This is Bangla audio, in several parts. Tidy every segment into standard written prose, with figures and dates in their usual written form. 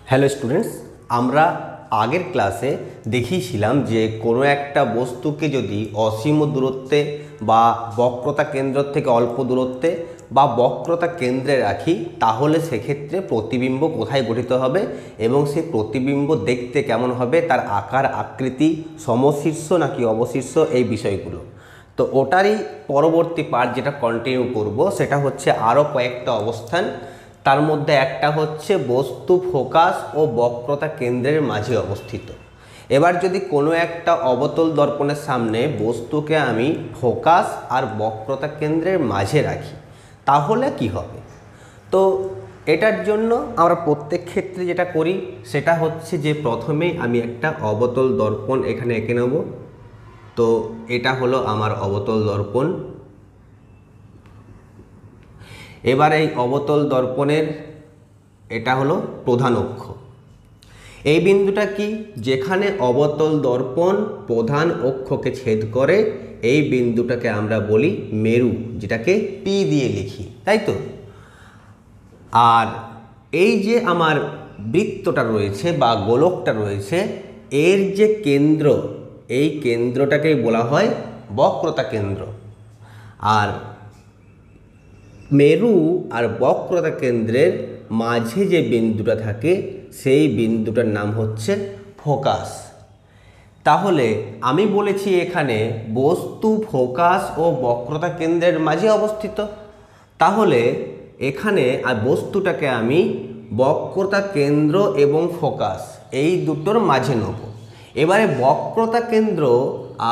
হ্যালো স্টুডেন্টস, আমরা আগের ক্লাসে দেখিয়েছিলাম যে কোনো একটা বস্তুকে যদি অসীম দূরত্বে বা বক্রতা কেন্দ্র থেকে অল্প দূরত্বে বা বক্রতা কেন্দ্রে রাখি, তাহলে সেক্ষেত্রে প্রতিবিম্ব কোথায় গঠিত হবে এবং সেই প্রতিবিম্ব দেখতে কেমন হবে, তার আকার আকৃতি, সমশীর্ষ নাকি অবশীর্ষ, এই বিষয়গুলো। তো ওটারই পরবর্তী পার্ট যেটা কন্টিনিউ করব, সেটা হচ্ছে আরও কয়েকটা অবস্থান। তার মধ্যে একটা হচ্ছে বস্তু ফোকাস ও বক্রতা কেন্দ্রের মাঝে অবস্থিত। এবার যদি কোনো একটা অবতল দর্পণের সামনে বস্তুকে আমি ফোকাস আর বক্রতা কেন্দ্রের মাঝে রাখি, তাহলে কি হবে? তো এটার জন্য আমরা প্রত্যেক ক্ষেত্রে যেটা করি সেটা হচ্ছে যে প্রথমেই আমি একটা অবতল দর্পণ এখানে এঁকে নেব। তো এটা হলো আমার অবতল দর্পণ। এবার এই অবতল দর্পণের এটা হলো প্রধান অক্ষ। এই বিন্দুটা কি? যেখানে অবতল দর্পণ প্রধান অক্ষকে ছেদ করে, এই বিন্দুটাকে আমরা বলি মেরু, যেটাকে পি দিয়ে লিখি, তাই তো? আর এই যে আমার বৃত্তটা রয়েছে বা গোলকটা রয়েছে, এর যে কেন্দ্র, এই কেন্দ্রটাকেই বলা হয় বক্রতা কেন্দ্র। আর মেরু আর বক্রতা কেন্দ্রের মাঝে যে বিন্দুটা থাকে, সেই বিন্দুটার নাম হচ্ছে ফোকাস। তাহলে আমি বলেছি এখানে বস্তু ফোকাস ও বক্রতা কেন্দ্রের মাঝে অবস্থিত। তাহলে এখানে আর বস্তুটাকে আমি বক্রতা কেন্দ্র এবং ফোকাস এই দুটোর মাঝে নেব। এবারে বক্রতা কেন্দ্র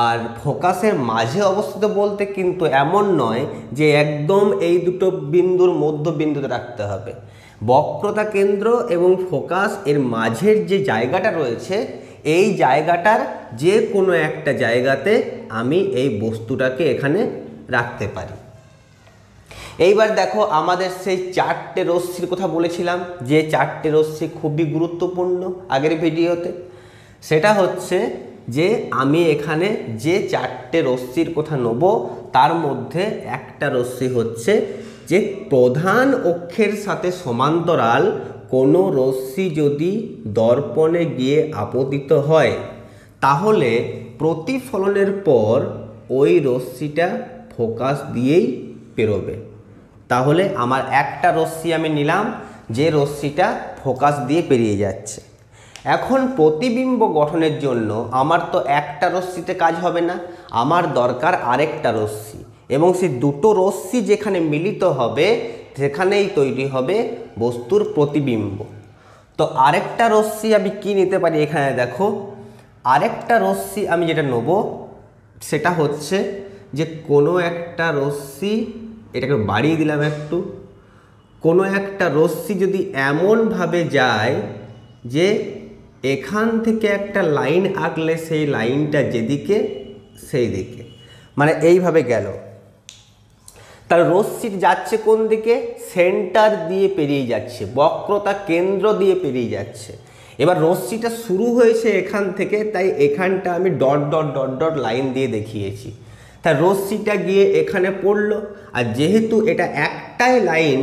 আর ফোকাসের মাঝে অবস্থিত বলতে কিন্তু এমন নয় যে একদম এই দুটো বিন্দুর মধ্যবিন্দুতে রাখতে হবে। বক্রতা কেন্দ্র এবং ফোকাস এর মাঝের যে জায়গাটা রয়েছে, এই জায়গাটার যে কোনো একটা জায়গাতে আমি এই বস্তুটাকে এখানে রাখতে পারি। এইবার দেখো, আমাদের সেই চারটে রশ্মির কথা বলেছিলাম, যে চারটে রশ্মি খুবই গুরুত্বপূর্ণ আগের ভিডিওতে। সেটা হচ্ছে যে আমি এখানে যে চারটে রশ্মির কথা নেব, তার মধ্যে একটা রশ্মি হচ্ছে যে প্রধান অক্ষের সাথে সমান্তরাল কোনো রশ্মি যদি দর্পণে গিয়ে আপতিত হয়, তাহলে প্রতিফলনের পর ওই রশ্মিটা ফোকাস দিয়েই পেরোবে। তাহলে আমার একটা রশ্মি আমি নিলাম, যে রশ্মিটা ফোকাস দিয়ে পেরিয়ে যাচ্ছে। এখন প্রতিবিম্ব গঠনের জন্য আমার তো একটা রশ্মিতে কাজ হবে না, আমার দরকার আরেকটা রশ্মি, এবং সেই দুটো রশ্মি যেখানে মিলিত হবে সেখানেই তৈরি হবে বস্তুর প্রতিবিম্ব। তো আরেকটা রশ্মি আমি কি নিতে পারি? এখানে দেখো, আরেকটা রশ্মি আমি যেটা নেব সেটা হচ্ছে যে কোনো একটা রশ্মি, এটাকে বাড়িয়ে দিলাম একটু, কোনো একটা রশ্মি যদি এমনভাবে যায় যে এখান থেকে একটা লাইন আঁকলে সেই লাইনটা যেদিকে সেই দিকে, মানে এইভাবে গেল, তার রশ্মি যাচ্ছে কোন দিকে? সেন্টার দিয়ে পেরিয়ে যাচ্ছে, বক্রতা কেন্দ্র দিয়ে পেরিয়ে যাচ্ছে। এবার রশ্মিটা শুরু হয়েছে এখান থেকে, তাই এখানটা আমি dot dot dot dot line দিয়ে দেখিয়েছি। তাই রশ্মিটা গিয়ে এখানে পড়লো, আর যেহেতু এটা একটাই লাইন,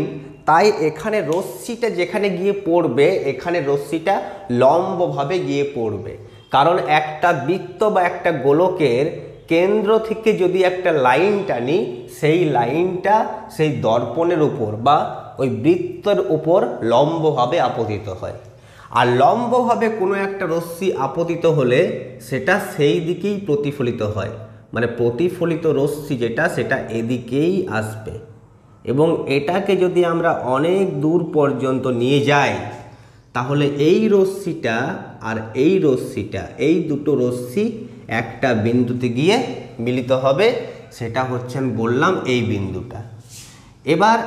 তাই এখানে রশ্মিটা যেখানে গিয়ে পড়বে, এখানে রশ্মিটা লম্বভাবে গিয়ে পড়বে। কারণ একটা বৃত্ত বা একটা গোলকের কেন্দ্র থেকে যদি একটা লাইন টানি, সেই লাইনটা সেই দর্পণের উপর বা ওই বৃত্তের উপর লম্বভাবে আপতিত হয়। আর লম্বভাবে কোনো একটা রশ্মি আপতিত হলে সেটা সেই দিকেই প্রতিফলিত হয়, মানে প্রতিফলিত রশ্মি যেটা, সেটা এদিকেই আসবে। এবং এটাকে যদি আমরা অনেক দূর পর্যন্ত নিয়ে যাই, তাহলে এই রশ্মিটা আর এই রশ্মিটা, এই দুটো রশ্মি একটা বিন্দুতে গিয়ে মিলিত হবে। সেটা হচ্ছে, আমি বললাম, এই বিন্দুটা। এবার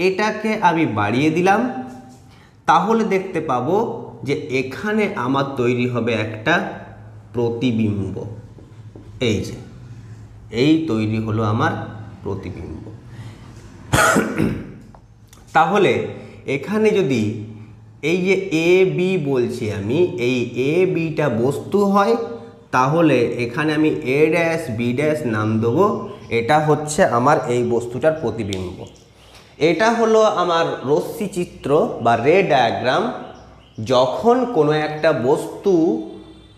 এটাকে আমি বাড়িয়ে দিলাম, তাহলে দেখতে পাবো যে এখানে আমার তৈরি হবে একটা প্রতিবিম্ব। এই যে এই তৈরি হলো আমার প্রতিবিম্ব। তাহলে এখানে যদি এই যে এ বি বলছি আমি, এই এ বিটা বস্তু হয়, তাহলে এখানে আমি এ ড্যাশ বি ড্যাশ নাম দেবো। এটা হচ্ছে আমার এই বস্তুটার প্রতিবিম্ব। এটা হলো আমার রশ্মি চিত্র বা রে ডায়াগ্রাম যখন কোনো একটা বস্তু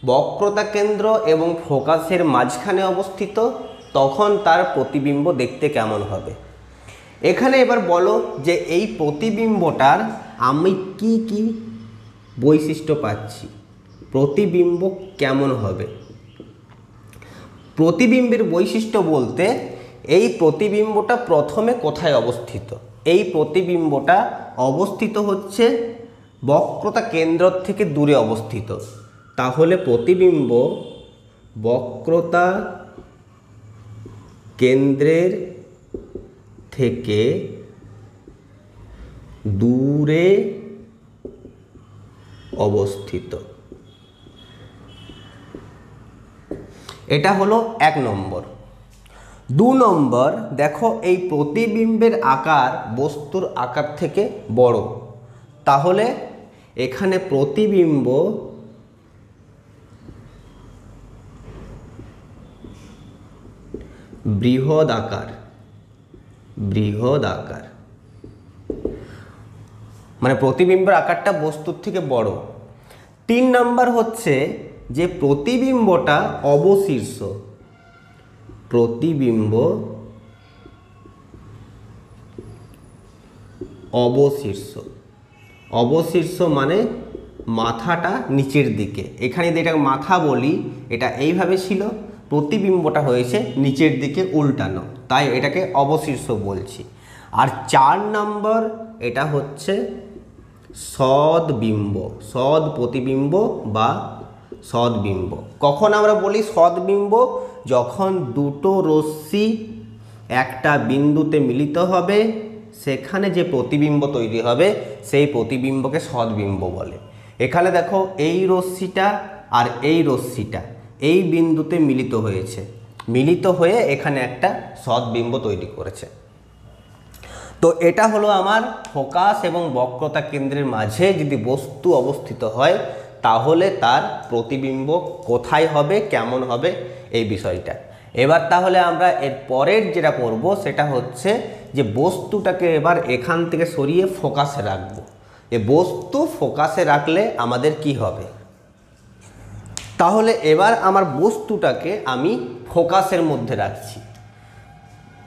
বক্রতা কেন্দ্র এবং ফোকাসের মাঝখানে অবস্থিত তখন তার প্রতিবিম্ব দেখতে কেমন হবে। এখানে এবার বলো যে এই প্রতিবিম্বটার আমি কি কি বৈশিষ্ট্য পাচ্ছি, প্রতিবিম্ব কেমন হবে। প্রতিবিম্বের বৈশিষ্ট্য বলতে এই প্রতিবিম্বটা প্রথমে কোথায় অবস্থিত, এই প্রতিবিম্বটা অবস্থিত হচ্ছে বক্রতা কেন্দ্র থেকে দূরে অবস্থিত। তাহলে প্রতিবিম্ব বক্রতা কেন্দ্রের থেকে দূরে অবস্থিত, এটা হলো 1 নম্বর। 2 নম্বর, দেখো এই প্রতিবিম্বের আকার বস্তুর আকার থেকে বড়, তাহলে এখানে প্রতিবিম্ব বৃহৎ আকার, মানে প্রতিবিম্বের আকারটা বস্তুর থেকে বড়। 3 নম্বর হচ্ছে যে প্রতিবিম্বটা অবশীর্ষ, প্রতিবিম্ব অবশীর্ষ মানে মাথাটা নিচের দিকে, এখানে যদি এটাকে মাথা বলি এটা এইভাবে ছিল, প্রতিবিম্বটা হয়েছে নিচের দিকে উল্টানো, তাই এটাকে অবশীর্ষ বলছি। আর 4 নম্বর এটা হচ্ছে সদ্বিম্ব, সদ প্রতিবিম্ব বা সদ্বিম্ব। কখন আমরা বলি সদ্বিম্ব, যখন দুটো রশ্মি একটা বিন্দুতে মিলিত হবে সেখানে যে প্রতিবিম্ব তৈরি হবে সেই প্রতিবিম্বকে সদ্বিম্ব বলে। এখানে দেখো এই রশ্মিটা আর এই রশ্মিটা এই বিন্দুতে মিলিত হয়েছে, মিলিত হয়ে এখানে একটা সদ্বিম্ব তৈরি করেছে। তো এটা হলো আমার ফোকাস এবং বক্রতা কেন্দ্রের মাঝে যদি বস্তু অবস্থিত হয় তাহলে তার প্রতিবিম্ব কোথায় হবে, কেমন হবে, এই বিষয়টা। এবার তাহলে আমরা এর পরের যেটা করব সেটা হচ্ছে যে বস্তুটাকে এবার এখান থেকে সরিয়ে ফোকাসে রাখবো। এই বস্তু ফোকাসে রাখলে আমাদের কি হবে, তাহলে এবার আমার বস্তুটাকে আমি ফোকাসের মধ্যে রাখছি।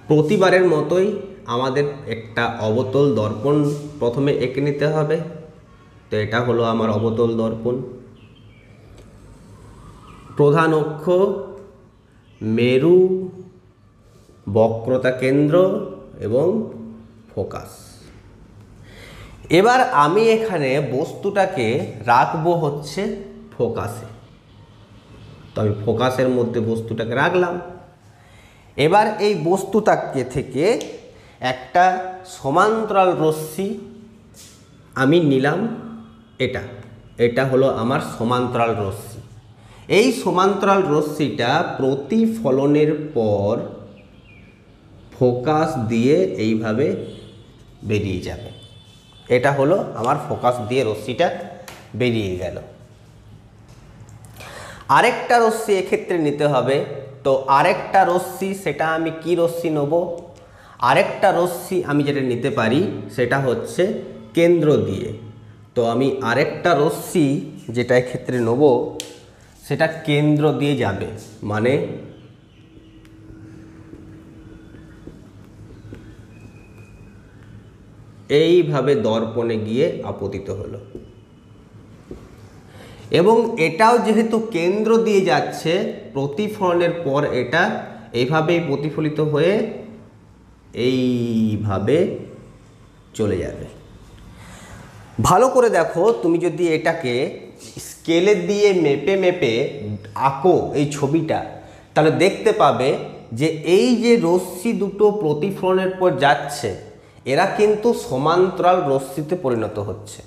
প্রতিবারের মতোই আমাদের একটা অবতল দর্পণ প্রথমে এঁকে নিতে হবে। তো এটা হলো আমার অবতল দর্পণ, প্রধান অক্ষ মেরু, বক্রতা কেন্দ্র এবং ফোকাস। এবার আমি এখানে বস্তুটাকে রাখবো হচ্ছে ফোকাসে, তো আমি ফোকাসের মধ্যে বস্তুটাকে রাখলাম। এবার এই বস্তুটাকে থেকে একটা সমান্তরাল রশ্মি আমি নিলাম, এটা হলো আমার সমান্তরাল রশ্মি। এই সমান্তরাল রশ্মিটা প্রতিফলনের পর ফোকাস দিয়ে এইভাবে বেরিয়ে যাবে, এটা হলো আমার ফোকাস দিয়ে রশ্মিটা বেরিয়ে গেল। আরেকটা রশ্মি এক্ষেত্রে নিতে হবে, তো আরেকটা রশ্মি সেটা আমি কি রশ্মি নেব, আরেকটা রশ্মি আমি যেটা নিতে পারি সেটা হচ্ছে কেন্দ্র দিয়ে। তো আমি আরেকটা রশ্মি যেটা এক্ষেত্রে নেব সেটা কেন্দ্র দিয়ে যাবে, মানে এইভাবে দর্পণে গিয়ে আপতিত হলো। এবং এটাও যেহেতু কেন্দ্র দিয়ে যাচ্ছে, প্রতিফলনের পর এটা এইভাবেই প্রতিফলিত হয়ে এইভাবে চলে যাবে। ভালো করে দেখো, তুমি যদি এটাকে স্কেলে দিয়ে মেপে মেপে আঁকো এই ছবিটা, তাহলে দেখতে পাবে যে এই যে রশ্মি দুটো প্রতিফলনের পর যাচ্ছে এরা কিন্তু সমান্তরাল রশ্মিতে পরিণত হচ্ছে।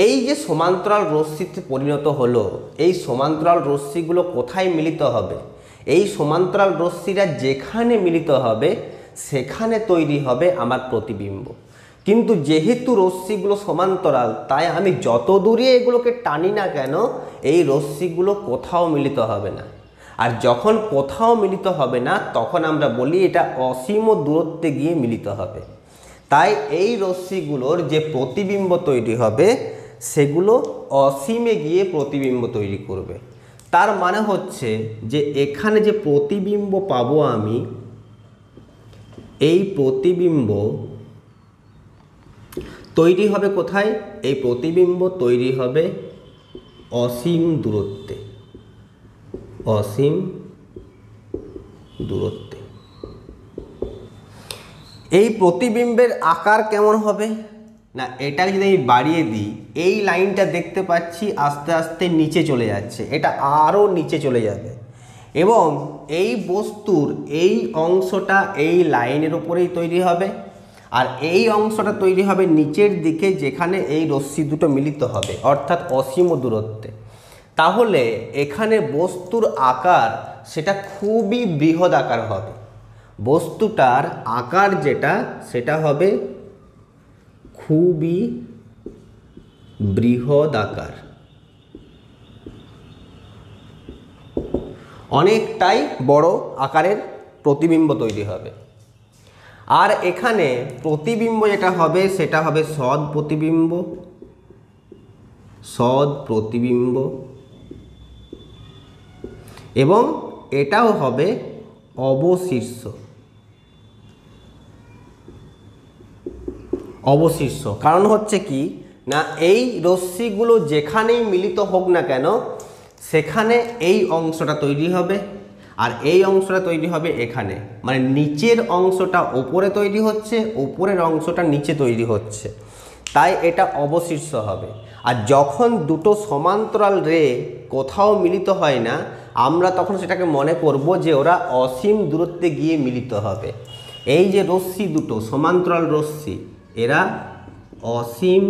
এই যে সমান্তরাল রশ্মিতে পরিণত হলো, এই সমান্তরাল রশ্মিগুলো কোথায় মিলিত হবে, এই সমান্তরাল রশ্মিরা যেখানে মিলিত হবে সেখানে তৈরি হবে আমার প্রতিবিম্ব। কিন্তু যেহেতু রশ্মিগুলো সমান্তরাল, তাই আমি যত দূরে এগুলোকে টানি না কেন এই রশ্মিগুলো কোথাও মিলিত হবে না। আর যখন কোথাও মিলিত হবে না তখন আমরা বলি এটা অসীম দূরত্বে গিয়ে মিলিত হবে। তাই এই রশ্মিগুলোর যে প্রতিবিম্ব তৈরি হবে সেগুলো অসীমে গিয়ে প্রতিবিম্ব তৈরি করবে। তার মানে হচ্ছে যে এখানে যে প্রতিবিম্ব পাবো আমি, এই প্রতিবিম্ব তৈরি হবে কোথায়? এই প্রতিবিম্ব তৈরি হবে অসীম দূরত্বে, অসীম দূরত্বে। এই প্রতিবিম্বের আকার কেমন হবে না, এটাকে যদি আমি বাড়িয়ে দিই, এই লাইনটা দেখতে পাচ্ছি আস্তে আস্তে নিচে চলে যাচ্ছে, এটা আরও নিচে চলে যাবে এবং এই বস্তুর এই অংশটা এই লাইনের উপরেই তৈরি হবে, আর এই অংশটা তৈরি হবে নিচের দিকে যেখানে এই রশ্মি দুটো মিলিত হবে, অর্থাৎ অসীম দূরত্বে। তাহলে এখানে বস্তুর আকার সেটা খুবই বৃহৎ আকার হবে, বস্তুটার আকার যেটা সেটা হবে খুবই বৃহৎ আকার, অনেকটাই বড় আকারের প্রতিবিম্ব তৈরি হবে। আর এখানে প্রতিবিম্ব যেটা হবে সেটা হবে সৎ প্রতিবিম্ব, সৎ প্রতিবিম্ব, এবং এটাও হবে অবশীর্ষ, অবশীর্ষ। কারণ হচ্ছে কি না, এই রশ্মিগুলো যেখানেই মিলিত হোক না কেন সেখানে এই অংশটা তৈরি হবে, আর এই অংশটা তৈরি হবে এখানে, মানে নিচের অংশটা ওপরে তৈরি হচ্ছে, ওপরের অংশটা নিচে তৈরি হচ্ছে, তাই এটা অবশীর্ষ হবে। আর যখন দুটো সমান্তরাল রে কোথাও মিলিত হয় না, আমরা তখন সেটাকে মনে করব যে ওরা অসীম দূরত্বে গিয়ে মিলিত হবে। এই যে রশ্মি দুটো সমান্তরাল রশ্মি, এরা অসীম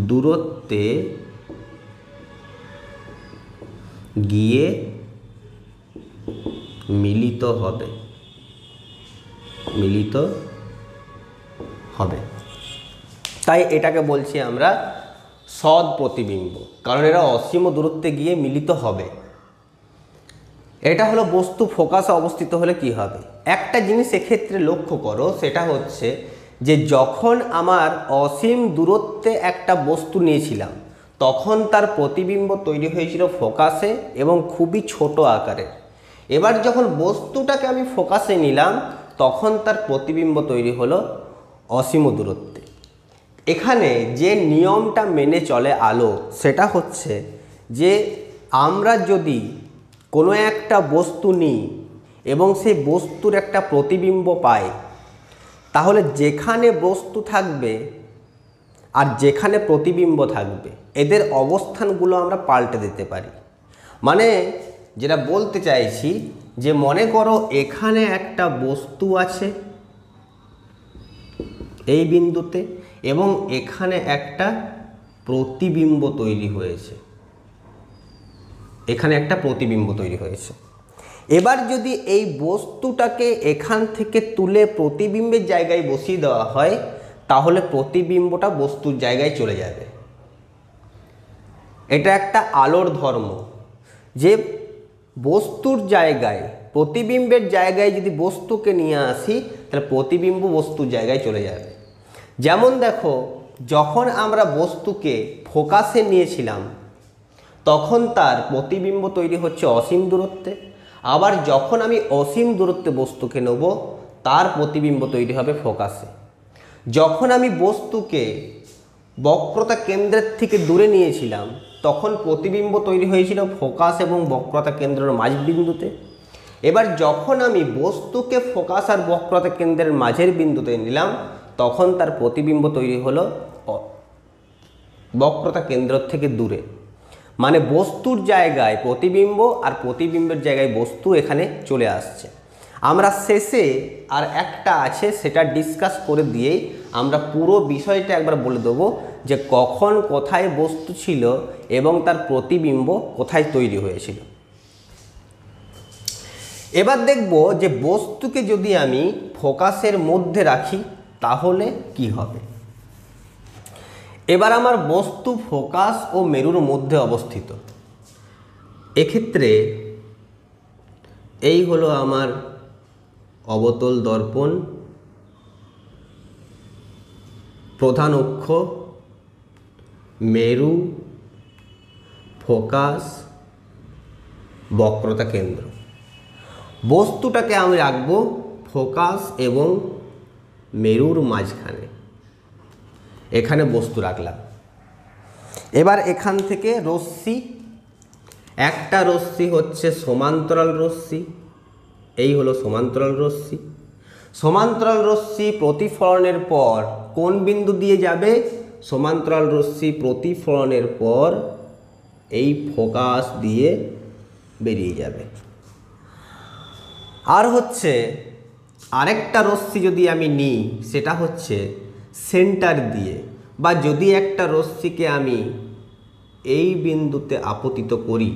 দূরত্বে গিয়ে মিলিত হবে, মিলিত হবে। তাই এটাকে বলছি আমরা সৎ প্রতিবিম্ব, কারণ এরা অসীম দূরত্বে গিয়ে মিলিত হবে। এটা হলো বস্তু ফোকাসে অবস্থিত হলে কি হবে। একটা জিনিস এক্ষেত্রে লক্ষ্য করো, সেটা হচ্ছে যে যখন আমার অসীম দূরত্বে একটা বস্তু নিয়েছিলাম তখন তার প্রতিবিম্ব তৈরি হয়েছিল ফোকাসে এবং খুবই ছোট আকারের। এবার যখন বস্তুটাকে আমি ফোকাসে নিলাম তখন তার প্রতিবিম্ব তৈরি হলো অসীম দূরত্বে। এখানে যে নিয়মটা মেনে চলে আলো সেটা হচ্ছে যে আমরা যদি কোনো একটা বস্তু নিই এবং সেই বস্তুর একটা প্রতিবিম্ব পাই, তাহলে যেখানে বস্তু থাকবে আর যেখানে প্রতিবিম্ব থাকবে এদের অবস্থানগুলো আমরা পাল্টে দিতে পারি। মানে যেটা বলতে চাইছি যে মনে করো এখানে একটা বস্তু আছে এই বিন্দুতে এবং এখানে একটা প্রতিবিম্ব তৈরি হয়েছে, এখানে একটা প্রতিবিম্ব তৈরি হয়েছে। এবার যদি এই বস্তুটাকে এখান থেকে তুলে প্রতিবিম্বের জায়গায় বসিয়ে দেওয়া হয় তাহলে প্রতিবিম্বটা বস্তুর জায়গায় চলে যাবে। এটা একটা আলোর ধর্ম যে বস্তুর জায়গায় প্রতিবিম্বের জায়গায় যদি বস্তুকে নিয়ে আসি তাহলে প্রতিবিম্ব বস্তুর জায়গায় চলে যাবে। যেমন দেখো, যখন আমরা বস্তুকে ফোকাসে নিয়েছিলাম তখন তার প্রতিবিম্ব তৈরি হচ্ছে অসীম দূরত্বে, আবার যখন আমি অসীম দূরত্বে বস্তুকে নেব তার প্রতিবিম্ব তৈরি হবে ফোকাসে। যখন আমি বস্তুকে বক্রতা কেন্দ্রের থেকে দূরে নিয়েছিলাম তখন প্রতিবিম্ব তৈরি হয়েছিল ফোকাস এবং বক্রতা কেন্দ্রের মাঝ বিন্দুতে। এবার যখন আমি বস্তুকে ফোকাস আর বক্রতা কেন্দ্রের মাঝের বিন্দুতে নিলাম তখন তার প্রতিবিম্ব তৈরি হলো বক্রতা কেন্দ্র থেকে দূরে। মানে বস্তুর জায়গায় প্রতিবিম্ব আর প্রতিবিম্বের জায়গায় বস্তু এখানে চলে আসছে। আমরা শেষে আর একটা আছে সেটা ডিসকাস করে দিয়েই আমরা পুরো বিষয়টা একবার বলে দেবো যে কখন কোথায় বস্তু ছিল এবং তার প্রতিবিম্ব কোথায় তৈরি হয়েছিল। এবার দেখব যে বস্তুকে যদি আমি ফোকাসের মধ্যে রাখি তাহলে কি হবে। এবার আমার বস্তু ফোকাস ও মেরুর মধ্যে অবস্থিত। এক্ষেত্রে এই হলো আমার অবতল দর্পণ, প্রধান অক্ষ মেরু, ফোকাস, বক্রতা কেন্দ্র। বস্তুটাকে আমি রাখবো ফোকাস এবং মেরুর মাঝখানে, এখানে বস্তু রাখলাম। এবার এখান থেকে রশ্মি, একটা রশ্মি হচ্ছে সমান্তরাল রশ্মি, এই হলো সমান্তরাল রশ্মি। সমান্তরাল রশ্মি প্রতিফলনের পর কোন বিন্দু দিয়ে যাবে? সমান্তরাল রশ্মি প্রতিফলনের পর এই ফোকাস দিয়ে বেরিয়ে যাবে। আর হচ্ছে আরেকটা রশ্মি যদি আমি নিই, সেটা হচ্ছে সেন্টার দিয়ে, বা যদি একটা রশ্মিকে আমি এই বিন্দুতে আপতিত করি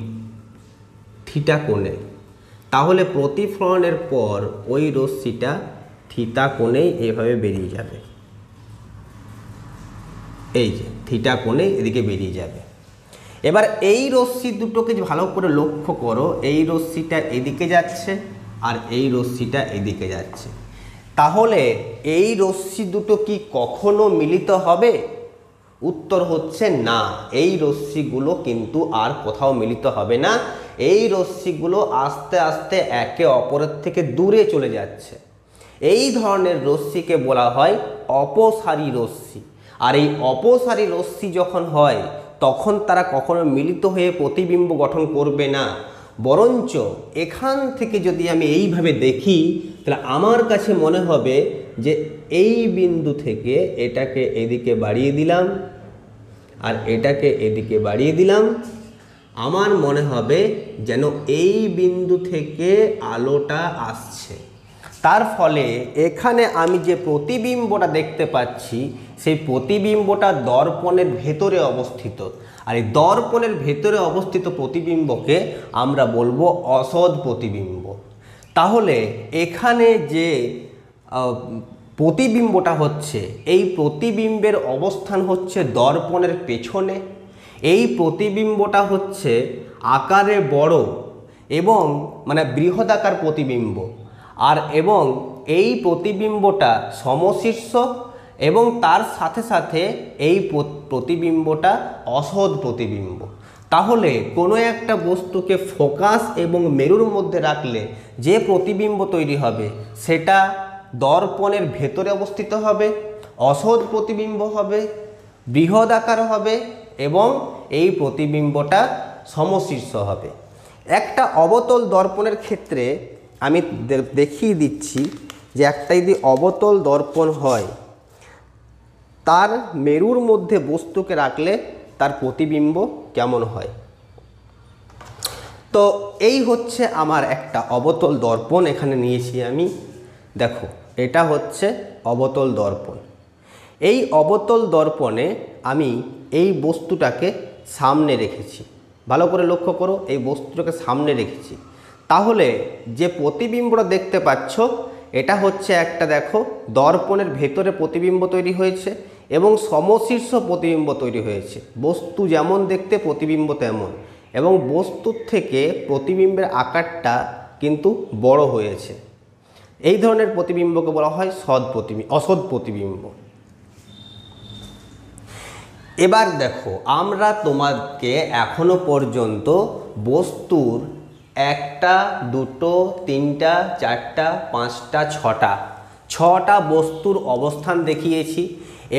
থিটা কোণে, তাহলে প্রতিফলনের পর ওই রশ্মিটা থিটা কোণেই এভাবে বেরিয়ে যাবে। এই যে থিটা কোণে এদিকে বেরিয়ে যাবে। এবার এই রশ্মি দুটোকে ভালো করে লক্ষ্য করো, এই রশ্মিটা এদিকে যাচ্ছে আর এই রশ্মিটা এদিকে যাচ্ছে। তাহলে এই রশ্মি দুটো কি কখনো মিলিত হবে? উত্তর হচ্ছে না, এই রশ্মিগুলো কিন্তু আর কোথাও মিলিত হবে না। এই রশ্মিগুলো আস্তে আস্তে একে অপরের থেকে দূরে চলে যাচ্ছে। এই ধরনের রশ্মিকে বলা হয় অপসারী রশ্মি। আর এই অপসারী রশ্মি যখন হয় তখন তারা কখনো মিলিত হয়ে প্রতিবিম্ব গঠন করবে না, বরঞ্চ এখান থেকে যদি আমি এইভাবে দেখি তাহলে আমার কাছে মনে হবে যে এই বিন্দু থেকে এটাকে এদিকে বাড়িয়ে দিলাম আর এটাকে এদিকে বাড়িয়ে দিলাম, আমার মনে হবে যেন এই বিন্দু থেকে আলোটা আসছে। তার ফলে এখানে আমি যে প্রতিবিম্বটা দেখতে পাচ্ছি সেই প্রতিবিম্বটা দর্পণের ভেতরে অবস্থিত। আর এই দর্পণের ভেতরে অবস্থিত প্রতিবিম্বকে আমরা বলবো অসৎ প্রতিবিম্ব। তাহলে এখানে যে প্রতিবিম্বটা হচ্ছে, এই প্রতিবিম্বের অবস্থান হচ্ছে দর্পণের পেছনে। এই প্রতিবিম্বটা হচ্ছে আকারে বড় এবং মানে বৃহদাকার প্রতিবিম্ব, আর এবং এই প্রতিবিম্বটা সমশীর্ষ এবং তার সাথে সাথে এই প্রতিবিম্বটা অসৎ প্রতিবিম্ব। তাহলে কোনো একটা বস্তুকে ফোকাস এবং মেরুর মধ্যে রাখলে যে প্রতিবিম্ব তৈরি হবে সেটা দর্পণের ভেতরে অবস্থিত হবে, অসৎ প্রতিবিম্ব হবে, বৃহদাকার হবে এবং এই প্রতিবিম্বটা সমশীর্ষ হবে। একটা অবতল দর্পণের ক্ষেত্রে আমি দেখিয়ে দিচ্ছি যে একটা যদি অবতল দর্পণ হয়, তার মেরুর মধ্যে বস্তুকে রাখলে তার প্রতিবিম্ব কেমন হয়। তো এই হচ্ছে আমার একটা অবতল দর্পণ এখানে নিয়েছি আমি। দেখো, এটা হচ্ছে অবতল দর্পণ। এই অবতল দর্পণে আমি এই বস্তুটাকে সামনে রেখেছি, ভালো করে লক্ষ্য করো, এই বস্তুটাকে সামনে রেখেছি। তাহলে যে প্রতিবিম্বটা দেখতে পাচ্ছ এটা হচ্ছে একটা, দেখো, দর্পণের ভেতরে প্রতিবিম্ব তৈরি হয়েছে এবং সমশীর্ষ প্রতিবিম্ব তৈরি হয়েছে। বস্তু যেমন দেখতে প্রতিবিম্ব তেমন, এবং বস্তুর থেকে প্রতিবিম্বের আকারটা কিন্তু বড় হয়েছে। এই ধরনের প্রতিবিম্বকে বলা হয় অসৎ প্রতিবিম্ব। এবার দেখো, আমরা তোমাকে এখনো পর্যন্ত বস্তুর একটা, দুটো, তিনটা, চারটা, পাঁচটা, ছটা বস্তুর অবস্থান দেখিয়েছি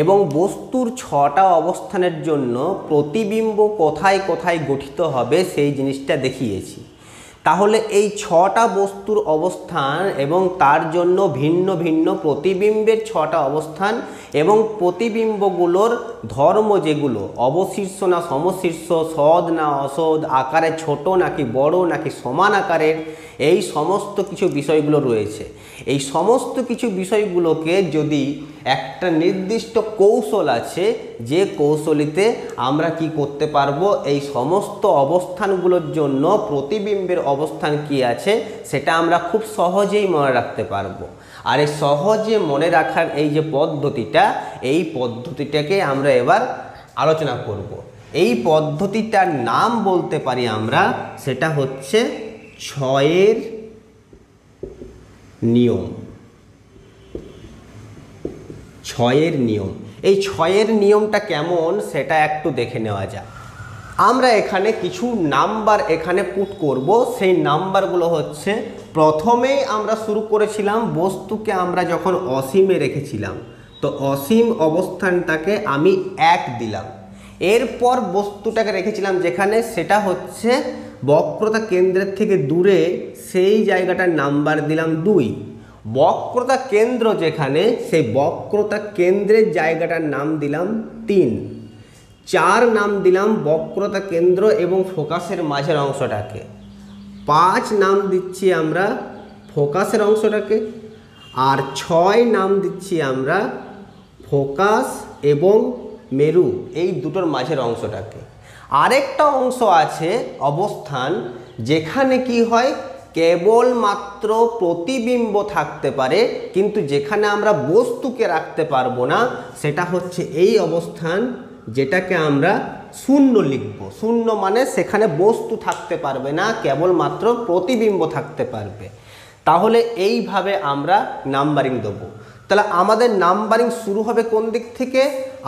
এবং বস্তুর ছটা অবস্থানের জন্য প্রতিবিম্ব কোথায় কোথায় গঠিত হবে সেই জিনিসটা দেখিয়েছি। তাহলে এই ছটা বস্তুর অবস্থান এবং তার জন্য ভিন্ন ভিন্ন প্রতিবিম্বের ছটা অবস্থান এবং প্রতিবিম্বগুলোর ধর্ম যেগুলো, অবশীর্ষ না সমশীর্ষ, সৎ না অসৎ, আকারে ছোট নাকি বড় নাকি সমান আকারের, এই সমস্ত কিছু বিষয়গুলো রয়েছে। এই সমস্ত কিছু বিষয়গুলোকে যদি একটা নির্দিষ্ট কৌশল আছে, যে কৌশলিতে আমরা কি করতে পারবো, এই সমস্ত অবস্থানগুলোর জন্য প্রতিবিম্বের অবস্থান কি আছে সেটা আমরা খুব সহজেই মনে রাখতে পারবো। আর এই সহজে মনে রাখার এই যে পদ্ধতিটা, এই পদ্ধতিটাকে আমরা এবার আলোচনা করব। এই পদ্ধতিটার নাম বলতে পারি আমরা, সেটা হচ্ছে ছয়ের নিয়ম। ছয়ের নিয়ম। এই 6-এর নিয়মটা কেমন সেটা একটু দেখে নেওয়া যাক। আমরা এখানে কিছু নাম্বার এখানে পুট করব। সেই নাম্বারগুলো হচ্ছে, প্রথমেই আমরা শুরু করেছিলাম বস্তুকে আমরা যখন অসীমে রেখেছিলাম, তো অসীম অবস্থানটাকে আমি 1 দিলাম। এরপর বস্তুটাকে রেখেছিলাম যেখানে, সেটা হচ্ছে বক্রতা কেন্দ্রের থেকে দূরে, সেই জায়গাটার নাম্বার দিলাম 2। বক্রতা কেন্দ্র যেখানে, সেই বক্রতা কেন্দ্রের জায়গাটার নাম দিলাম 3। 4 নাম দিলাম বক্রতা কেন্দ্র এবং ফোকাসের মাঝের অংশটাকে। 5 নাম দিচ্ছি আমরা ফোকাসের অংশটাকে। আর 6 নাম দিচ্ছি আমরা ফোকাস এবং মেরু, এই দুটোর মাঝের অংশটাকে। আরেকটা অংশ আছে অবস্থান, যেখানে কি হয়, কেবলমাত্র প্রতিবিম্ব থাকতে পারে, কিন্তু যেখানে আমরা বস্তুকে রাখতে পারবো না, সেটা হচ্ছে এই অবস্থান, যেটাকে আমরা 0 লিখব। 0 মানে সেখানে বস্তু থাকতে পারবে না, কেবলমাত্র প্রতিবিম্ব থাকতে পারবে। তাহলে এইভাবে আমরা নাম্বারিং দেবো। তাহলে আমাদের নাম্বারিং শুরু হবে কোন দিক থেকে?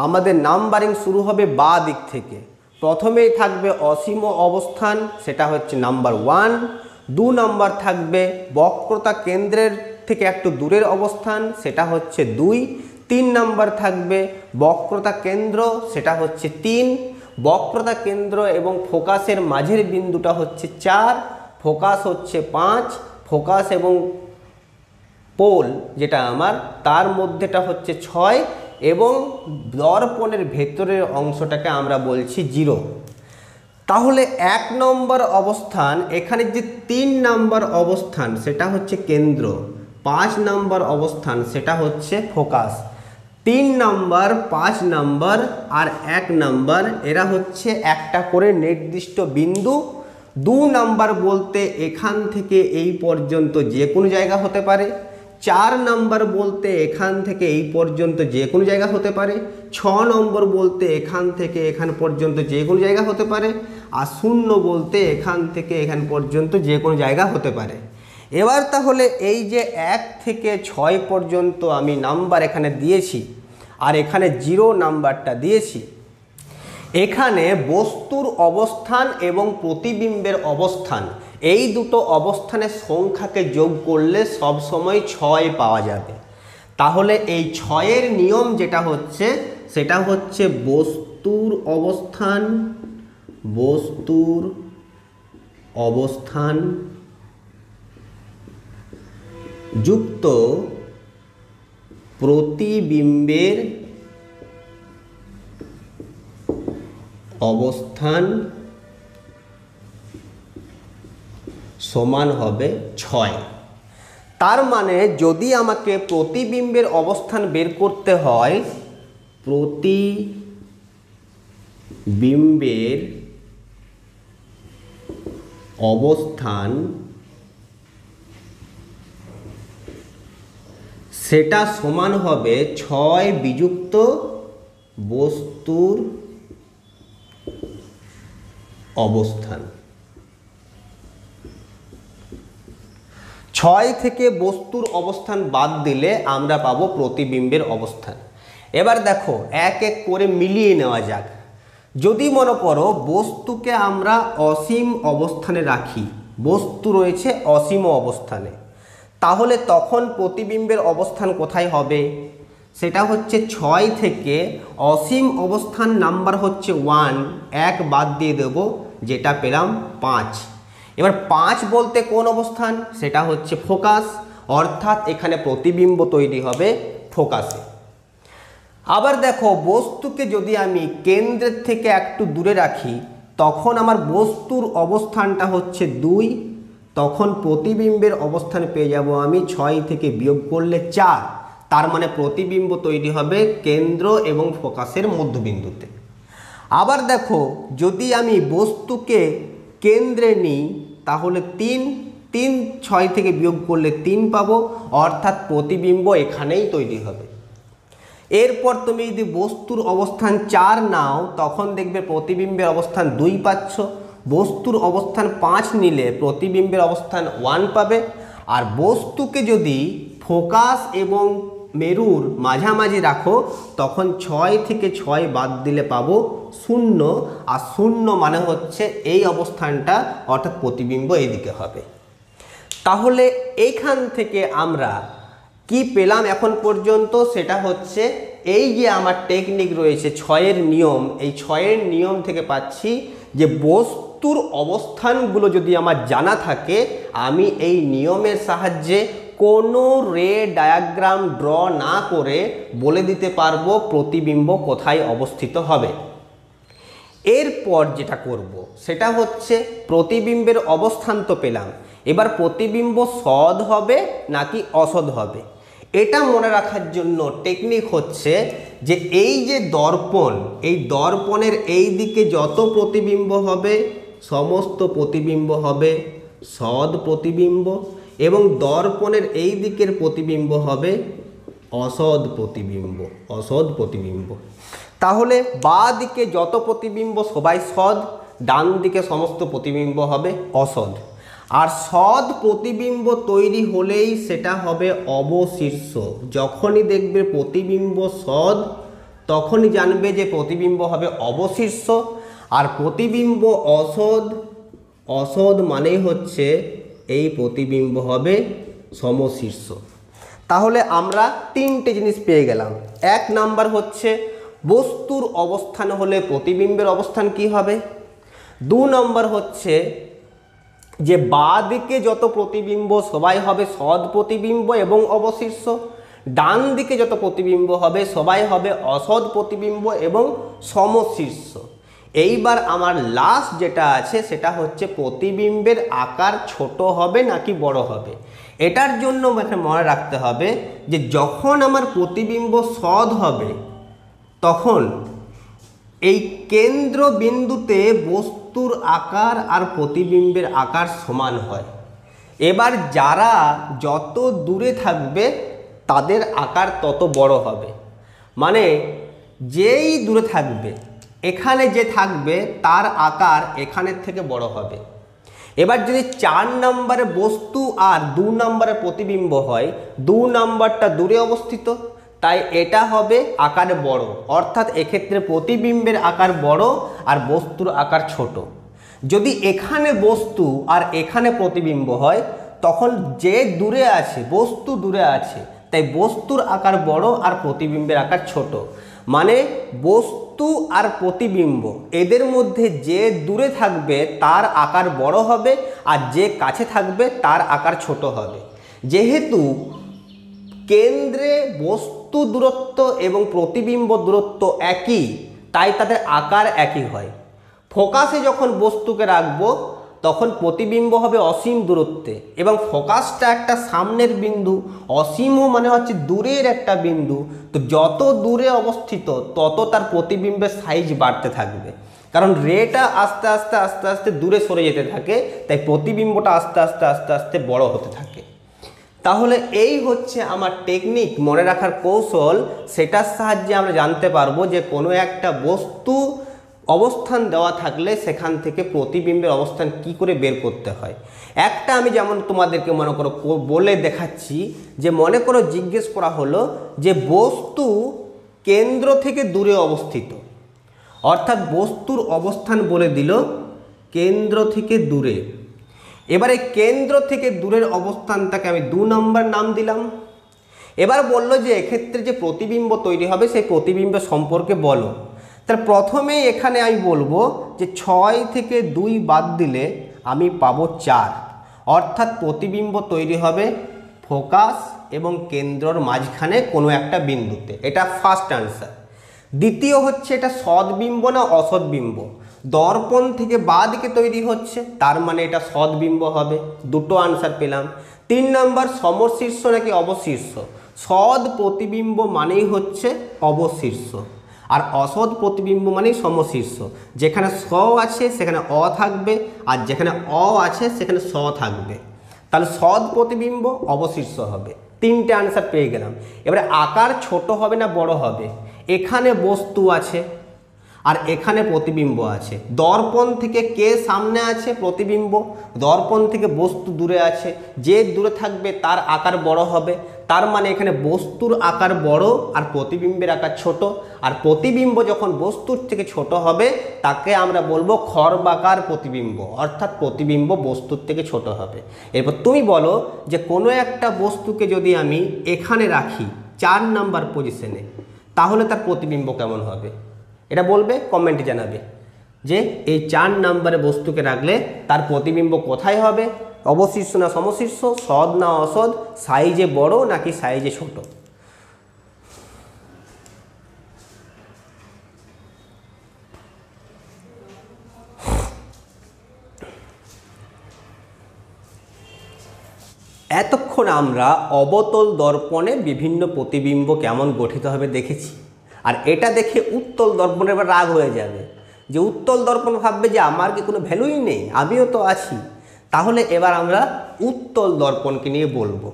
আমাদের নাম্বারিং শুরু হবে বাঁ দিক থেকে। প্রথমেই থাকবে অসীম অবস্থান, সেটা হচ্ছে নাম্বার 1। 2 নম্বর থাকবে বক্রতা কেন্দ্রের থেকে একটু দূরের অবস্থান, সেটা হচ্ছে 2। 3 নম্বর থাকবে বক্রতা কেন্দ্র, সেটা হচ্ছে 3। বক্রতা কেন্দ্র এবং ফোকাসের মাঝের বিন্দুটা হচ্ছে 4। ফোকাস হচ্ছে 5। ফোকাস এবং পোল যেটা আমার, তার মধ্যেটা হচ্ছে 6 এবং দর্পণের ভেতরের অংশটাকে আমরা বলছি 0। তাহলে 1 নম্বর অবস্থান, এখানে যে 3 নম্বর অবস্থান সেটা হচ্ছে কেন্দ্র, 5 নম্বর অবস্থান সেটা হচ্ছে ফোকাস। 3 নম্বর, 5 নম্বর আর 1 নম্বর এরা হচ্ছে একটা করে নির্দিষ্ট বিন্দু। 2 নম্বর বলতে এখান থেকে এই পর্যন্ত যে কোনো জায়গা হতে পারে। 4 নম্বর বলতে এখান থেকে এই পর্যন্ত যে কোনো জায়গা হতে পারে। 6 নম্বর বলতে এখান থেকে এখান পর্যন্ত যে কোনো জায়গা হতে পারে। আর 0 বলতে এখান থেকে এখান পর্যন্ত যে কোনো জায়গা হতে পারে। এবার তাহলে এই যে 1 থেকে 6 পর্যন্ত আমি নাম্বার এখানে দিয়েছি, আর এখানে 0 নাম্বারটা দিয়েছি, এখানে বস্তুর অবস্থান এবং প্রতিবিম্বের অবস্থান, এই দুটো অবস্থানের সংখ্যাকে যোগ করলে সব সময় 6 পাওয়া যাবে। তাহলে এই 6-এর নিয়ম যেটা হচ্ছে, সেটা হচ্ছে বস্তুর অবস্থান যুক্ত প্রতিবিম্বের অবস্থান সমান হবে 6। তার মানে যদি আমাকে প্রতিবিম্বের অবস্থান বের করতে হয়, প্রতিবিম্বের অবস্থান সেটা সমান হবে 6 বিযুক্ত বস্তুর অবস্থান। 6 থেকে বস্তুর অবস্থান বাদ দিলে আমরা পাবো প্রতিবিম্বের অবস্থান। এবার দেখো এক এক করে মিলিয়ে নেওয়া যাক। যদি মনে করো বস্তুকে আমরা অসীম অবস্থানে রাখি, বস্তু রয়েছে অসীম অবস্থানে, তাহলে তখন প্রতিবিম্বের অবস্থান কোথায় হবে? সেটা হচ্ছে 6 থেকে অসীম অবস্থান নাম্বার হচ্ছে 1, 1 বাদ দিয়ে দেব, যেটা পেলাম 5। এবার 5 বলতে কোন অবস্থান? সেটা হচ্ছে ফোকাস, অর্থাৎ এখানে প্রতিবিম্ব তৈরি হবে ফোকাসে। আবার দেখো বস্তুকে যদি আমি কেন্দ্রের থেকে একটু দূরে রাখি, তখন আমার বস্তুর অবস্থানটা হচ্ছে 2, তখন প্রতিবিম্বের অবস্থান পেয়ে যাব আমি 6 থেকে বিয়োগ করলে 4। তার মানে প্রতিবিম্ব তৈরি হবে কেন্দ্র এবং ফোকাসের মধ্যবিন্দুতে। আবার দেখো যদি আমি বস্তুকে কেন্দ্রে নিই, তাহলে 3, 6 থেকে বিয়োগ করলে 3 পাবো, অর্থাৎ প্রতিবিম্ব এখানেই তৈরি হবে। এরপর তুমি যদি বস্তুর অবস্থান 4 নাও, তখন দেখবে প্রতিবিম্বের অবস্থান 2 পাচ্ছ। বস্তুর অবস্থান 5 নিলে প্রতিবিম্বের অবস্থান 1 পাবে। আর বস্তুকে যদি ফোকাস এবং মেরুর মাঝামাঝি রাখো তখন 6 থেকে 6 বাদ দিলে পাবো 0, আর 0 মানে হচ্ছে এই অবস্থানটা, অর্থাৎ প্রতিবিম্ব এইদিকে হবে। তাহলে এইখান থেকে আমরা কি পেলাম এখন পর্যন্ত, সেটা হচ্ছে এই যে আমার টেকনিক রয়েছে 6-এর নিয়ম, এই 6-এর নিয়ম থেকে পাচ্ছি যে বস্তুর অবস্থানগুলো যদি আমার জানা থাকে, আমি এই নিয়মের সাহায্যে কোনো রে ডায়াগ্রাম ড্র না করে বলে দিতে পারবো প্রতিবিম্ব কোথায় অবস্থিত হবে। এরপর যেটা করব সেটা হচ্ছে প্রতিবিম্বের অবস্থান তো পেলাম, এবার প্রতিবিম্ব সৎ হবে নাকি অসৎ হবে এটা মনে রাখার জন্য টেকনিক হচ্ছে যে এই যে দর্পণ, এই দর্পণের এই দিকে যত প্রতিবিম্ব হবে সমস্ত প্রতিবিম্ব হবে সৎ প্রতিবিম্ব, এবং দর্পণের এই দিকের প্রতিবিম্ব হবে অসৎ প্রতিবিম্ব, অসৎ প্রতিবিম্ব। তাহলে বাঁ দিকে যত প্রতিবিম্ব সবাই সৎ, ডান দিকে সমস্ত প্রতিবিম্ব হবে অসৎ। আর সৎ প্রতিবিম্ব তৈরি হলেই সেটা হবে অবশীর্ষ। যখনই দেখবে প্রতিবিম্ব সৎ তখনই জানবে যে প্রতিবিম্ব হবে অবশীর্ষ, আর প্রতিবিম্ব অসৎ, অসৎ মানেই হচ্ছে এই প্রতিবিম্ব হবে সমশীর্ষ। তাহলে আমরা 3টে জিনিস পেয়ে গেলাম। 1 নাম্বার হচ্ছে বস্তুর অবস্থান হলে প্রতিবিম্বের অবস্থান কি হবে। 2 নম্বর হচ্ছে যে বাঁ দিকে যত প্রতিবিম্ব সবাই হবে সৎ প্রতিবিম্ব এবং অবশীর্ষ, ডান দিকে যত প্রতিবিম্ব হবে সবাই হবে অসৎ প্রতিবিম্ব এবং সমশীর্ষ। এইবার আমার লাস্ট যেটা আছে সেটা হচ্ছে প্রতিবিম্বের আকার ছোট হবে নাকি বড় হবে। এটার জন্য মনে রাখতে হবে যে যখন আমার প্রতিবিম্ব সৎ হবে তখন এই কেন্দ্র বিন্দুতে বস্তুর আকার আর প্রতিবিম্বের আকার সমান হয়। এবার যারা যত দূরে থাকবে তাদের আকার তত বড় হবে, মানে যেই দূরে থাকবে এখানে যে থাকবে তার আকার এখানের থেকে বড় হবে। এবার যদি 4 নম্বরে বস্তু আর 2 নম্বরে প্রতিবিম্ব হয়, 2 নম্বরটা দূরে অবস্থিত, তাই এটা হবে আকারে বড়, অর্থাৎ এক্ষেত্রে প্রতিবিম্বের আকার বড় আর বস্তুর আকার ছোট। যদি এখানে বস্তু আর এখানে প্রতিবিম্ব হয় তখন যে দূরে আছে বস্তু দূরে আছে, তাই বস্তুর আকার বড় আর প্রতিবিম্বের আকার ছোট। মানে বস্তু আর প্রতিবিম্ব এদের মধ্যে যে দূরে থাকবে তার আকার বড় হবে আর যে কাছে থাকবে তার আকার ছোট হবে। যেহেতু কেন্দ্রে বস্তু দূরত্ব এবং প্রতিবিম্ব দূরত্ব একই, তাই তাদের আকার একই হয়। ফোকাসে যখন বস্তুকে রাখবো তখন প্রতিবিম্ব হবে অসীম দূরত্বে এবং ফোকাসটা একটা সামনের বিন্দু, অসীমও মানে হচ্ছে দূরের একটা বিন্দু, তো যত দূরে অবস্থিত তত তার প্রতিবিম্বের সাইজ বাড়তে থাকবে, কারণ রেটা আস্তে আস্তে আস্তে আস্তে দূরে সরে যেতে থাকে, তাই প্রতিবিম্বটা আস্তে আস্তে আস্তে আস্তে বড় হতে থাকে। তাহলে এই হচ্ছে আমার টেকনিক, মনে রাখার কৌশল। সেটার সাহায্যে আমরা জানতে পারবো যে কোনো একটা বস্তু অবস্থান দেওয়া থাকলে সেখান থেকে প্রতিবিম্বের অবস্থান কি করে বের করতে হয়। একটা আমি যেমন তোমাদেরকে মনে করো বলে দেখাচ্ছি, যে মনে করো জিজ্ঞেস করা হলো যে বস্তু কেন্দ্র থেকে দূরে অবস্থিত, অর্থাৎ বস্তুর অবস্থান বলে দিল কেন্দ্র থেকে দূরে। এবারে কেন্দ্র থেকে দূরের অবস্থানটাকে আমি 2 নম্বর নাম দিলাম। এবার বললো যে এক্ষেত্রে যে প্রতিবিম্ব তৈরি হবে সেই প্রতিবিম্ব সম্পর্কে বলো। তার প্রথমেই এখানে আমি বলবো যে 6 থেকে 2 বাদ দিলে আমি পাবো 4, অর্থাৎ প্রতিবিম্ব তৈরি হবে ফোকাস এবং কেন্দ্রর মাঝখানে কোনো একটা বিন্দুতে। এটা ফার্স্ট আনসার। দ্বিতীয় হচ্ছে এটা সৎবিম্ব না অসৎবিম্ব। দর্পণ থেকে বাঁ দিকে তৈরি হচ্ছে, তার মানে এটা সৎবিম্ব হবে। 2টো আনসার পেলাম। 3 নম্বর সমশীর্ষ নাকি অবশীর্ষ। সৎ প্রতিবিম্ব মানেই হচ্ছে অবশীর্ষ, আর অসৎ প্রতিবিম্ব মানেই সমশীর্ষ। যেখানে স আছে সেখানে অ থাকবে, আর যেখানে অ আছে সেখানে স থাকবে, তাহলে সৎ প্রতিবিম্ব অবশীর্ষ হবে। 3টে আনসার পেয়ে গেলাম। এবারে আকার ছোট হবে না বড় হবে। এখানে বস্তু আছে আর এখানে প্রতিবিম্ব আছে। দর্পণ থেকে কে সামনে আছে? প্রতিবিম্ব। দর্পণ থেকে বস্তু দূরে আছে, যে দূরে থাকবে তার আকার বড় হবে, তার মানে এখানে বস্তুর আকার বড় আর প্রতিবিম্বের আকার ছোট, আর প্রতিবিম্ব যখন বস্তুর থেকে ছোট হবে তাকে আমরা বলবো খর্বাকার প্রতিবিম্ব, অর্থাৎ প্রতিবিম্ব বস্তুর থেকে ছোট হবে। এরপর তুমি বলো যে কোনো একটা বস্তুকে যদি আমি এখানে রাখি 4 নাম্বার পজিশনে, তাহলে তার প্রতিবিম্ব কেমন হবে? এটা বলবে, কমেন্টে জানাবে যে এই 4 নাম্বারে বস্তুকে রাখলে তার প্রতিবিম্ব কোথায় হবে, অবশীর্ষ না সমশীর্ষ, সদ না অসদ, সাইজে বড় নাকি সাইজে ছোট। এতক্ষণ আমরা অবতল দর্পণে বিভিন্ন প্রতিবিম্ব কেমন গঠিত হবে দেখেছি, আর এটা দেখে উত্তল দর্পণের এবার রাগ হয়ে যাবে যে উত্তল দর্পণ ভাববে যে আমার কি কোনো ভ্যালুই নেই, আমিও তো আছি। তাহলে এবার আমরা উত্তল দর্পণকে নিয়ে বলবো।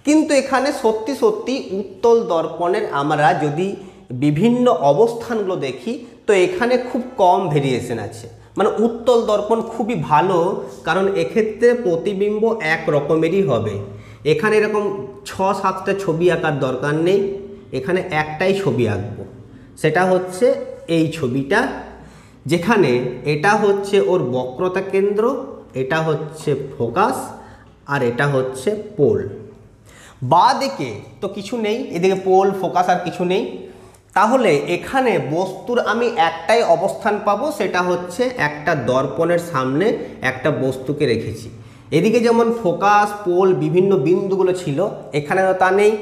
কিন্তু এখানে সত্যি সত্যি উত্তল দর্পণের আমরা যদি বিভিন্ন অবস্থানগুলো দেখি তো এখানে খুব কম ভেরিয়েশন আছে, মানে উত্তল দর্পণ খুবই ভালো, কারণ এক্ষেত্রে প্রতিবিম্ব এক রকমেরই হবে। এখানে এরকম 6-7টা ছবি আঁকার দরকার নেই, এখানে একটাই ছবি আঁকবো, সেটা হচ্ছে এই ছবিটা, যেখানে এটা হচ্ছে ওর বক্রতা কেন্দ্র, এটা হচ্ছে ফোকাস, আর এটা হচ্ছে পোল। বাঁ দিকে তো কিছু নেই, এদিকে পোল ফোকাস আর কিছু নেই। তাহলে এখানে বস্তুর আমি একটাই অবস্থান পাবো, সেটা হচ্ছে একটা দর্পণের সামনে একটা বস্তুকে রেখেছি। এদিকে যেমন ফোকাস পোল বিভিন্ন বিন্দুগুলো ছিল, এখানে তো তা নেই।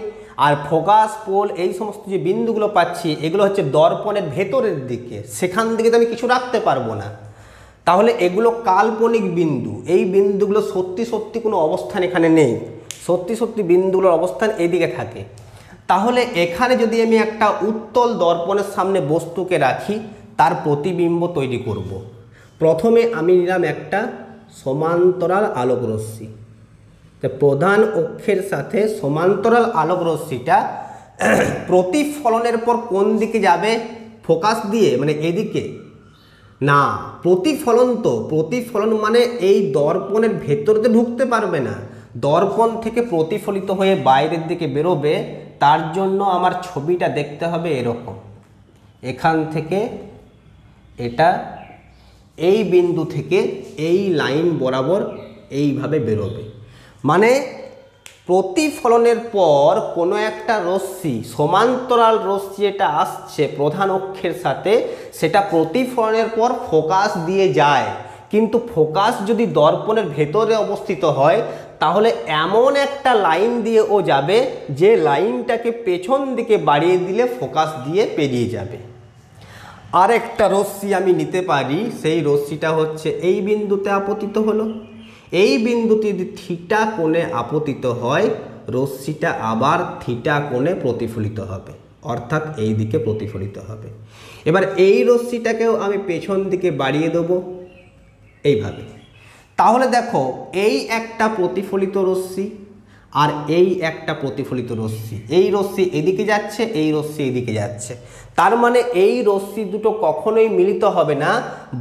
আর ফোকাস পোল এই সমস্ত যে বিন্দুগুলো পাচ্ছি এগুলো হচ্ছে দর্পণের ভেতরের দিকে, সেখান থেকে তো আমি কিছু রাখতে পারবো না। তাহলে এগুলো কাল্পনিক বিন্দু, এই বিন্দুগুলো সত্যি সত্যি কোনো অবস্থান এখানে নেই, সত্যি সত্যি বিন্দুগুলোর অবস্থান এইদিকে থাকে। তাহলে এখানে যদি আমি একটা উত্তল দর্পণের সামনে বস্তুকে রাখি, তার প্রতিবিম্ব তৈরি করব। প্রথমে আমি নিলাম একটা সমান্তরাল আলোক রশ্মি, তো প্রধান অক্ষের সাথে সমান্তরাল আলোক রশ্মিটা প্রতিফলনের পর কোন দিকে যাবে? ফোকাস দিয়ে, মানে এদিকে না, প্রতিফলন। তো প্রতিফলন মানে এই দর্পণের ভেতরে ঢুকতে পারবে না, দর্পণ থেকে প্রতিফলিত হয়ে বাইরের দিকে বেরোবে। তার জন্য আমার ছবিটা দেখতে হবে এরকম, এখান থেকে এটা এই বিন্দু থেকে এই লাইন বরাবর এইভাবে বেরোবে। মানে প্রতিফলনের পর কোনো একটা রশ্মি, সমান্তরাল রশ্মি এটা আসছে প্রধান অক্ষের সাথে, সেটা প্রতিফলনের পর ফোকাস দিয়ে যায়। কিন্তু ফোকাস যদি দর্পণের ভেতরে অবস্থিত হয় তাহলে এমন একটা লাইন দিয়ে ও যাবে যে লাইনটাকে পেছন দিকে বাড়িয়ে দিলে ফোকাস দিয়ে পেরিয়ে যাবে। আরেকটা রশ্মি আমি নিতে পারি, সেই রশ্মিটা হচ্ছে এই বিন্দুতে আপতিত হলো, এই বিন্দুতে যদি থিটা কোণে আপতিত হয় রশ্মিটা আবার থিটা কোণে প্রতিফলিত হবে, অর্থাৎ এই দিকে প্রতিফলিত হবে। এবার এই রশ্মিটাকেও আমি পেছন দিকে বাড়িয়ে দেবো এইভাবে। তাহলে দেখো এই একটা প্রতিফলিত রশ্মি আর এই একটা প্রতিফলিত রশ্মি, এই রশ্মি এদিকে যাচ্ছে, এই রশ্মি এদিকে যাচ্ছে। তার মানে এই রশ্মি দুটো কখনোই মিলিত হবে না,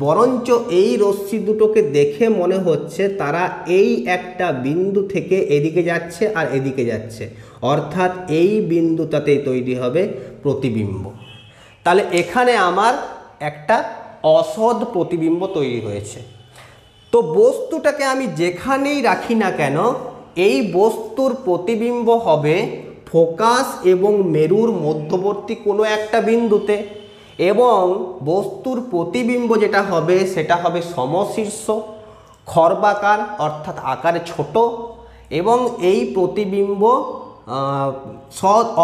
বরঞ্চ এই রশ্মি দুটোকে দেখে মনে হচ্ছে তারা এই একটা বিন্দু থেকে এদিকে যাচ্ছে আর এদিকে যাচ্ছে, অর্থাৎ এই বিন্দুটাতেই তৈরি হবে প্রতিবিম্ব। তাহলে এখানে আমার একটা অসৎ প্রতিবিম্ব তৈরি হয়েছে। তো বস্তুটাকে আমি যেখানেই রাখি না কেন এই বস্তুর প্রতিবিম্ব হবে ফোকাস এবং মেরুর মধ্যবর্তী কোনো একটা বিন্দুতে, এবং বস্তুর প্রতিবিম্ব যেটা হবে সেটা হবে সমশীর্ষ, খর্বাকার অর্থাৎ আকারে ছোট, এবং এই প্রতিবিম্ব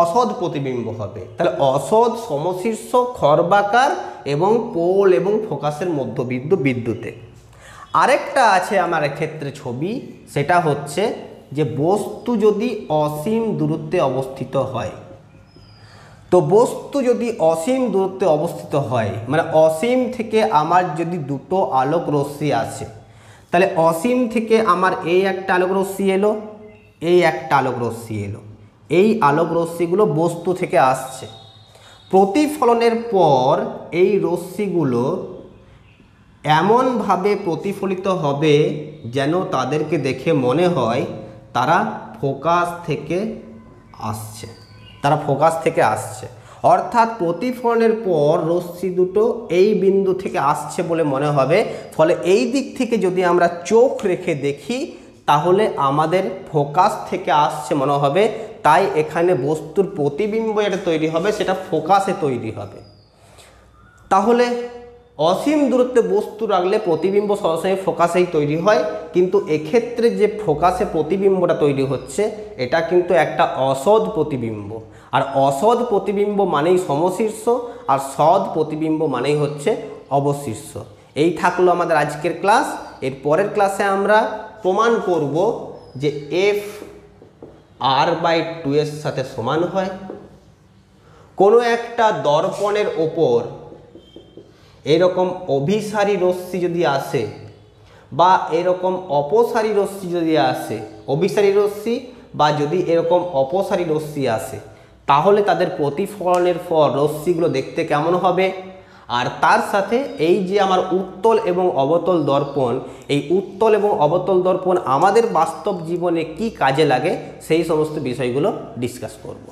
অসৎ প্রতিবিম্ব হবে। তাহলে অসৎ, সমশীর্ষ, খর্বাকার এবং পোল এবং ফোকাসের মধ্যবিন্দু বিদ্যুতে। আরেকটা আছে আমার ক্ষেত্রে ছবি, সেটা হচ্ছে যে বস্তু যদি অসীম দূরত্বে অবস্থিত হয়, তো বস্তু যদি অসীম দূরত্বে অবস্থিত হয় মানে অসীম থেকে আমার যদি দুটো আলোক রশ্মি আসে, তাহলে অসীম থেকে আমার এই একটা আলোক রশ্মি এলো, এই একটা আলোক রশ্মি এলো, এই আলোক রশ্মিগুলো বস্তু থেকে আসছে। প্রতিফলনের পর এই রশ্মিগুলো এমনভাবে প্রতিফলিত হবে যেন তাদেরকে দেখে মনে হয় তারা ফোকাস থেকে আসছে, তারা ফোকাস থেকে আসছে, অর্থাৎ প্রতিফলনের পর রশ্মি দুটো এই বিন্দু থেকে আসছে বলে মনে হবে। ফলে এই দিক থেকে যদি আমরা চোখ রেখে দেখি তাহলে আমাদের ফোকাস থেকে আসছে মনে হবে, তাই এখানে বস্তুর প্রতিবিম্ব যেটা তৈরি হবে সেটা ফোকাসে তৈরি হবে। তাহলে অসীম দূরত্বে বস্তু রাখলে প্রতিবিম্ব সরাসরি ফোকাসেই তৈরি হয়, কিন্তু এক্ষেত্রে যে ফোকাসে প্রতিবিম্বটা তৈরি হচ্ছে এটা কিন্তু একটা অসৎ প্রতিবিম্ব, আর অসৎ প্রতিবিম্ব মানেই সমশীর্ষ, আর সৎ প্রতিবিম্ব মানেই হচ্ছে অবশীর্ষ। এই থাকলো আমাদের আজকের ক্লাস। এর পরের ক্লাসে আমরা প্রমাণ করব যে এফ r/2 এর সাথে সমান হয়। কোনো একটা দর্পণের ওপর এরকম অভিসারী রশ্মি যদি আসে বা এরকম অপসারী রশ্মি যদি আসে, অভিসারী রশ্মি বা যদি এরকম অপসারী রশ্মি আসে, তাহলে তাদের প্রতিফলনের পর রশ্মিগুলো দেখতে কেমন হবে। আর তার সাথে এই যে আমার উত্তল এবং অবতল দর্পণ, এই উত্তল এবং অবতল দর্পণ আমাদের বাস্তব জীবনে কি কাজে লাগে সেই সমস্ত বিষয়গুলো ডিসকাস করব।